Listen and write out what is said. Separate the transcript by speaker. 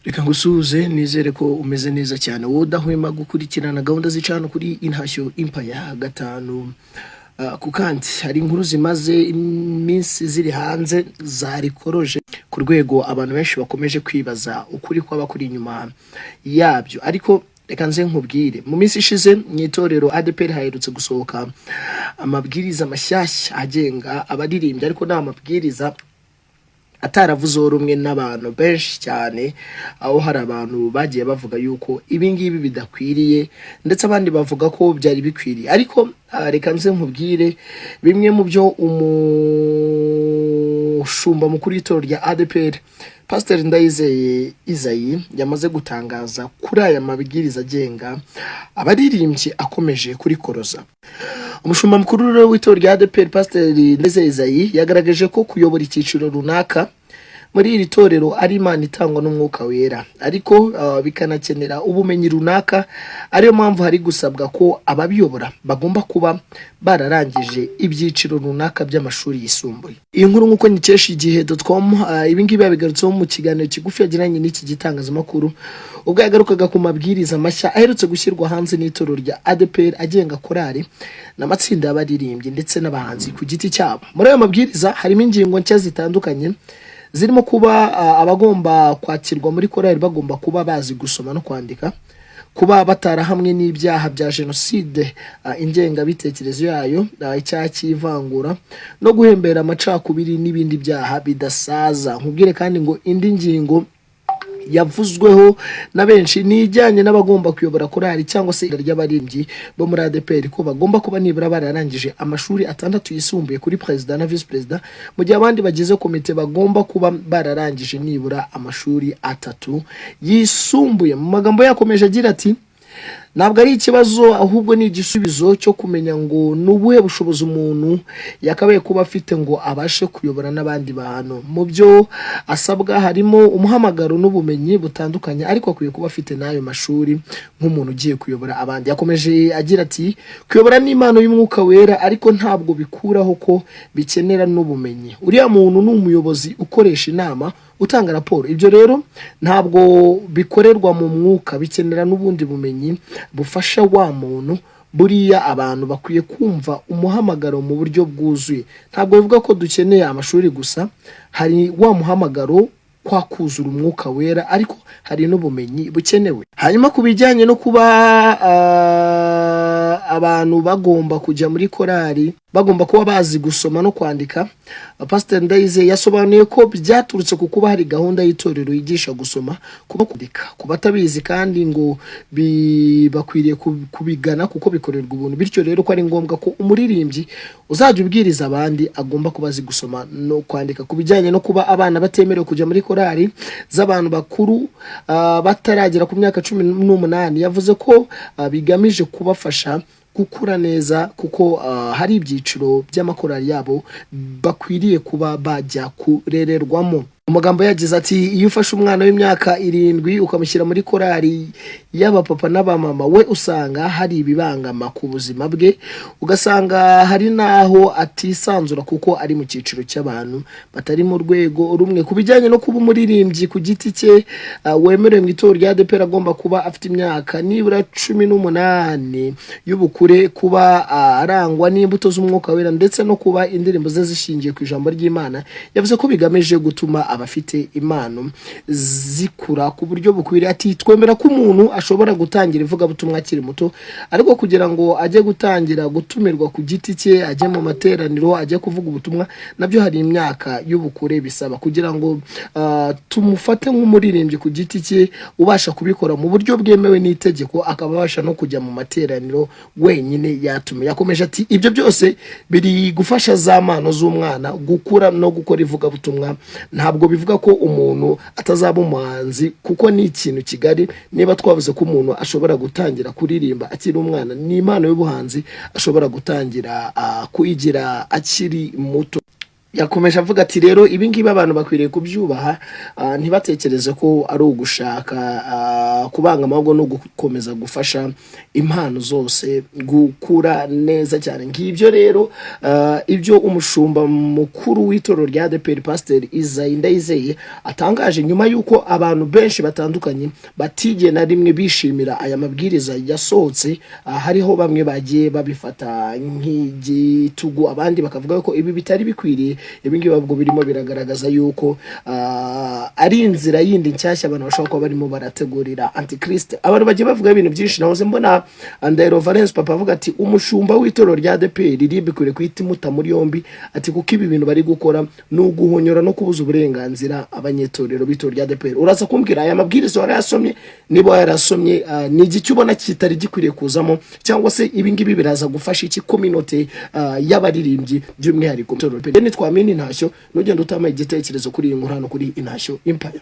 Speaker 1: Reka ngusuhuze nizere ko umeze neza cyane wowe udahwema gukurikirana gahunda zicana kuri Intashyo Empire gatanu. Ku kandi hari inkuru zimaze iminsi ziri hanze zarikoroje ku rwego abantu benshi bakomeje kwibaza ukuri kwaba kuri inyuma yabyo, ariko reka nze nkubwire. Mu minsi ishize mu itorero ADPR haherutse gusohoka amabwiriza mashyashya agenga abaririmbyi, ariko nta mabwiriza ataravuzeho rumwe n'abantu benshi cyane, aho hari abantu bagiye bavuga yuko ibingibi bidakwiriye ndetse abandi bavuga ko byari bikwiriye. Ariko reka nze nkubwire bimwe mu byo umushumba mukuru w'itorero rya ADPR Pastor Ndayizeye Isaie yamaze gutangaza kuri aya mabwiriza agenga abaririmbyi akomeje kurikoroza. Umushumba mukuru w'itorero rya ADPR Pastor Ndayizeye Isaie yagaragaje ko kuyobora icyiciro runaka muri iri torero ari Imana itangwa n'umwuka wera, ariko bikanakenera ubumenyi runaka. Ariyo mpamvu hari gusabwa ko ababiyobora bagomba kuba bararangije ibyiciro runaka by'amashuri yisumbuye. Iyi nkuru nk'uko nyikesha igihe.com ibingibi yabigarutseho mu kiganiro kigufi yagiranye n'iki gitangazamakuru ubwo yagarukaga ku mabwiriza mashya aherutse gushyirwa hanze n'itorero rya ADPR agenga korali n'amatsinda y'abaririmbyi ndetse n'abahanzi ku giti cyabo. Muri ayo mabwiriza harimo ingingo nshya zitandukanye zirimo kuba abagomba kwakirwa muri korali bagomba kuba bazi gusoma no kwandika, kuba batarahamwe n'ibyaha bya jenoside ingengabitekerezo yayo, icyaha cy'ivangura no guhembera amacakubiri n'ibindi byaha bidasaza. Nkubwire kandi ngo indi ngingo yavuzweho na benshi ni ijyanye n'abagomba kuyobora korali cyangwa se ry'abaririmbyi bo muri ADPR ko bagomba kuba nibura bararangije amashuri 6 yisumbuye kuri president na vice president, mu gihe abandi bagize komite bagomba kuba bararangije nibura amashuri 3 yisumbuye. Mu magambo yakomeje agira ati ntabwo ari ikibazo ahubwo ni igisubizo cyo kumenya ngo nubuhe bushobozi umuntu yakabaye kuba afite ngo abashe kuyobora n'abandi bantu. Mu byo asabwa harimo umuhamagaro n'ubumenyi butandukanye, ariko akwiye kuba afite n'ayo mashuri nk'umuntu ugiye kuyobora abandi. Yakomeje agira ati kuyobora ni impano y'umwuka wera, ariko ntabwo bikuraho ko bikenera n'ubumenyi. Uriya muntu ni umuyobozi ukoresha inama, utanga raporo. Ibyo rero ntabwo bikorerwa mu mwuka, bikenera n'ubundi bumenyi bufasha wa muntu. Buriya abantu bakwiye kumva umuhamagaro mu buryo bwuzuye. Ntabwo bivuga ko dukeneye amashuri gusa, hari wa muhamagaro kwa kuzura umwuka wera, ariko hari n'ubumenyi bukenewe. Hanyuma kubijyanye no kuba abantu bagomba kujya muri korali bagomba kuba bazi gusoma no kwandika, Pastor Ndayizeye yasobanuye ko byaturutse ku kuba hari gahunda y'itorero yigisha gusoma kuba kwandika ku batabizi, kandi ngo bakwiriye kubigana kuko bikorerwa ubuntu. Bityo rero ko ari ngombwa ko umuririmbyi uzajya ubwiriza abandi agomba kuba azi gusoma no kwandika. Kubijyanye no kuba abana batemerewe kujya muri korali z'abantu bakuru bataragera ku myaka 18, yavuze ko bigamije kubafasha gukura neza, kuko hari ibyiciro by'amakorali yabo bakwiriye kuba bajya kurererwamo. Umugambo yagize ati iyo ufashe umwana w'imyaka 7 ukamushyira muri korali y'abapapa n'abamama, we usanga hari ibibangama ku buzima bwe, ugasanga hari naho atisanzura kuko ari mu cyiciro cy'abantu batari mu rwego rumwe. Kubijyanye no kuba umuririmbyi ku giti cye wemerewe mu itorero rya ADPR agomba kuba afite imyaka nibura 18 y'ubukure, kuba arangwa n'imbuto z'umwuka wera ndetse no kuba indirimbo ze zishingiye ku ijambo ry'Imana. Yavuze ko bigamije gutuma abafite impano zikura ku buryo bukwiriye. Ati twemera ko umuntu ashobora gutangira ivugabutumwa akiri muto, ariko kugira ngo ajye gutangira gutumirwa ku giti cye, ajye mu materaniro, ajye kuvuga ubutumwa, nabyo hari imyaka y'ubukure bisaba. Kugira ngo tumufate nk'umuririmbyi ku giti cye ubasha kubikora mu buryo bwemewe n'itegeko, akabasha no kujya mu materaniro wenyine yatume. Yakomeje ati ibyo byose biri gufasha za mpano z'umwana gukura no gukora ivugabutumwa. Ntabwo bivuga ko umuntu atazaba umuhanzi, kuko ni ikintu kigari. Niba twavuze ko umuntu ashobora gutangira kuririmba akiri umwana, ni impano y'ubuhanzi ashobora gutangira kuyigira akiri muto. yakomeje avuga ati rero ibi ngibi abantu bakwiriye kubyubaha, ntibatekereze ko ari ugushaka kubangama, ahubwo no gukomeza gufasha impano zose gukura neza cyane. Ngibyo rero ibyo umushumba mukuru w'itorero rya ADEPR Pastor Isayi Ndayizeye atangaje nyuma y'uko abantu benshi batandukanye batigeye na rimwe bishimira aya mabwiriza yasohotse. Hariho bamwe bagiye babifata nk'igitugu, abandi bakavuga ko ibi bitari bikwiriye. Ibingibi babwo birimo biragaragaza yuko ari inzira yindi nshyashya abantu bashobora kuba barimo barategurira antikrist. Abantu bagiye bavuga ibintu byinshi, nahoze mbona Andero Valence Papa avuga ati umushumba w'itorero rya ADEPR ribikwiriye kwita muta muri yombi, ati kuko ibi bintu bari gukora no guhonyora no kubuza uburenganzira abanyetorero b'itorero rya ADEPR. Uraza kumbwira aya mabwiriza warayasomye? Niba yarasomye ni igiki ubona kitari gikwiriye kuzamo, cyangwa se ibingibi biraza gufasha iki community y'abaririmbyi by'umwihariko itorero? Ni twamini Intashyo, nugenda utama igitekerezo kuri iyi nkuru hano kuri Intashyo Empire.